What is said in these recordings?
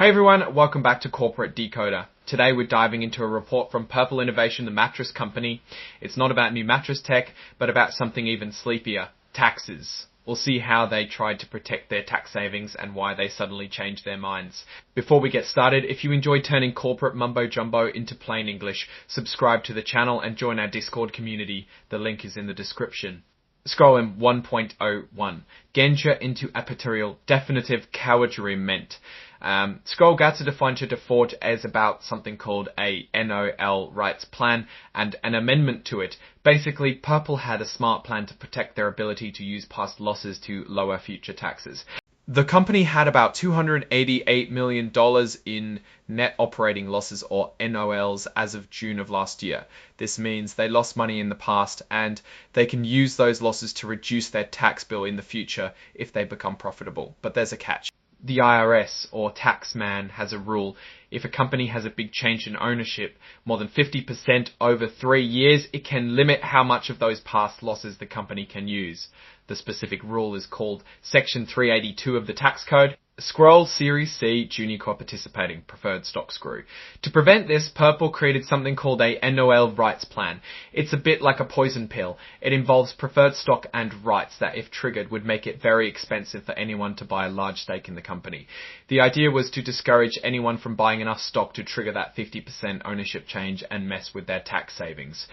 Hey everyone, welcome back to Corporate Decoder. Today we're diving into a report from Purple Innovation, the mattress company. It's not about new mattress tech, but about something even sleepier, taxes. We'll see how they tried to protect their tax savings and why they suddenly changed their minds. Before we get started, if you enjoy turning corporate mumbo-jumbo into plain English, subscribe to the channel and join our Discord community. The link is in the description. Scrolling 1.01. Genja into appaterial definitive Kauerjurement. Scroll Gatsa defined to default as about something called a NOL rights plan and an amendment to it. Basically, Purple had a smart plan to protect their ability to use past losses to lower future taxes. The company had about $288 million in net operating losses, or NOLs, as of June of last year. This means they lost money in the past and they can use those losses to reduce their tax bill in the future if they become profitable. But there's a catch. The IRS, or taxman, has a rule. If a company has a big change in ownership, more than 50% over 3 years, it can limit how much of those past losses the company can use. The specific rule is called Section 382 of the tax code. Scroll Series C Junior Core Participating Preferred Stock Screw. To prevent this, Purple created something called a NOL rights plan. It's a bit like a poison pill. It involves preferred stock and rights that, if triggered, would make it very expensive for anyone to buy a large stake in the company. The idea was to discourage anyone from buying enough stock to trigger that 50% ownership change and mess with their tax savings.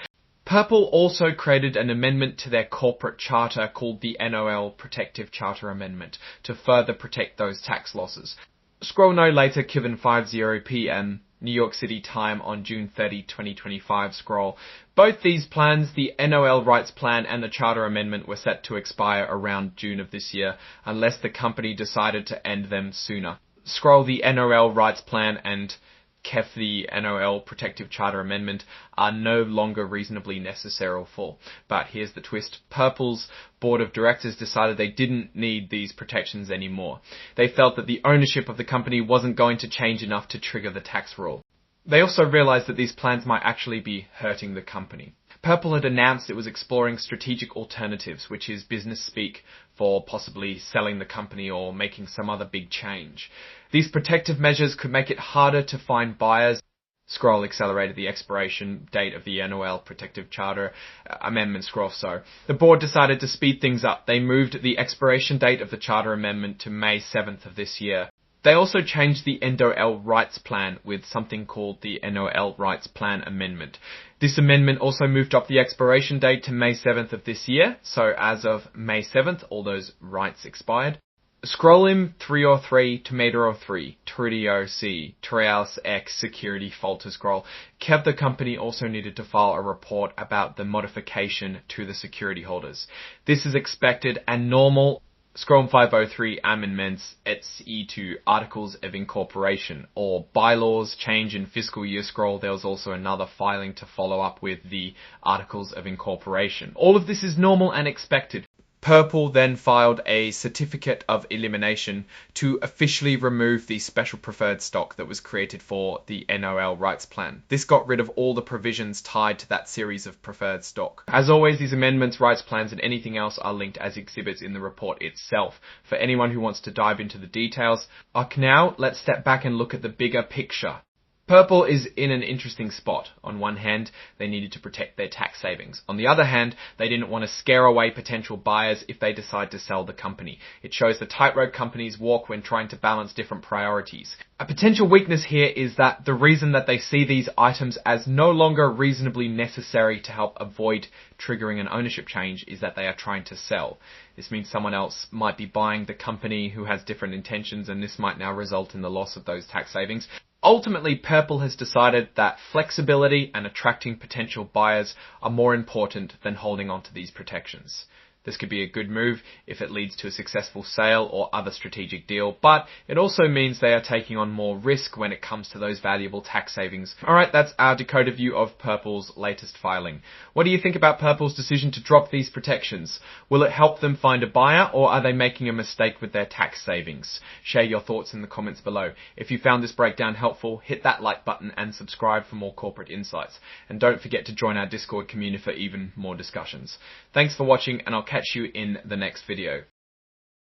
Purple also created an amendment to their corporate charter called the NOL Protective Charter Amendment to further protect those tax losses. Scroll no later, given 5:00 p.m. New York City time on June 30, 2025. Scroll. Both these plans, the NOL rights plan and the charter amendment, were set to expire around June of this year unless the company decided to end them sooner. Scroll the NOL rights plan and the NOL Protective Charter Amendment are no longer reasonably necessary for. But here's the twist. Purple's board of directors decided they didn't need these protections anymore. They felt that the ownership of the company wasn't going to change enough to trigger the tax rule. They also realized that these plans might actually be hurting the company. Purple had announced it was exploring strategic alternatives, which is business speak for possibly selling the company or making some other big change. These protective measures could make it harder to find buyers. Scroll accelerated the expiration date of the NOL Protective Charter Amendment. Scroll so. The board decided to speed things up. They moved the expiration date of the Charter Amendment to May 7th of this year. They also changed the NOL rights plan with something called the NOL rights plan amendment. This amendment also moved up the expiration date to May 7th of this year. So as of May 7th, all those rights expired. Scrollim 303, Tomato 3, Trudio C, Trials X Security Falter Scroll. Kev, the company, also needed to file a report about the modification to the security holders. This is expected and normal. Scroll 503 amendments to Articles of Incorporation or bylaws change in fiscal year. Scroll. There was also another filing to follow up with the Articles of Incorporation. All of this is normal and expected. Purple then filed a certificate of elimination to officially remove the special preferred stock that was created for the NOL rights plan. This got rid of all the provisions tied to that series of preferred stock. As always, these amendments, rights plans, and anything else are linked as exhibits in the report itself for anyone who wants to dive into the details. Now, let's step back and look at the bigger picture. Purple is in an interesting spot. On one hand, they needed to protect their tax savings. On the other hand, they didn't want to scare away potential buyers if they decide to sell the company. It shows the tightrope companies walk when trying to balance different priorities. A potential weakness here is that the reason that they see these items as no longer reasonably necessary to help avoid triggering an ownership change is that they are trying to sell. This means someone else might be buying the company who has different intentions, and this might now result in the loss of those tax savings. Ultimately, Purple has decided that flexibility and attracting potential buyers are more important than holding on to these protections. This could be a good move if it leads to a successful sale or other strategic deal, but it also means they are taking on more risk when it comes to those valuable tax savings. Alright, that's our decoded view of Purple's latest filing. What do you think about Purple's decision to drop these protections? Will it help them find a buyer, or are they making a mistake with their tax savings? Share your thoughts in the comments below. If you found this breakdown helpful, hit that like button and subscribe for more corporate insights. And don't forget to join our Discord community for even more discussions. Thanks for watching, and I'll catch you in the next video.